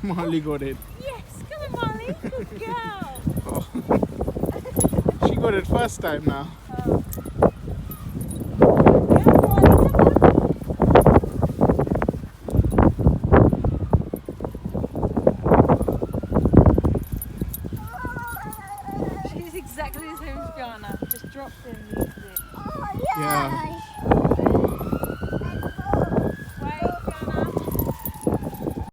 Molly got it. Yes, come on, Molly. Good girl. Oh. She got it first time now. Oh. Yeah, Molly, come on. She's exactly the same as Fiona, just dropped in.